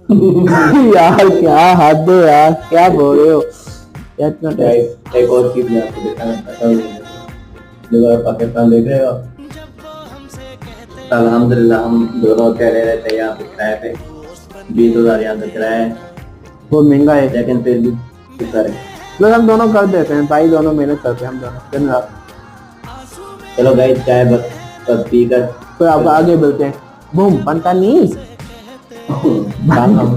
यार क्या हद है यार, क्या बोल रहे हो यार इतना गाइस एक और चीज मैं आपको दिखाना चाहता हूँ। देखो आप पाकिस्तान देख रहे हो। अल्हम्दुलिल्लाह हम दोनों चले रहते हैं यहाँ पे किराए पे। 20,000 यहाँ पे किराया है, बहुत महंगा है। लेकिन फिर भी शुक्र है। बस हम दोनों कर देते हैं भाई, दोनों मेहनत करते हैं हम दोनों दिन रात। चलो गाइस चाय बस बस पी कर फिर आपको आगे मिलते हैं। बूम बनता नहीं काम हम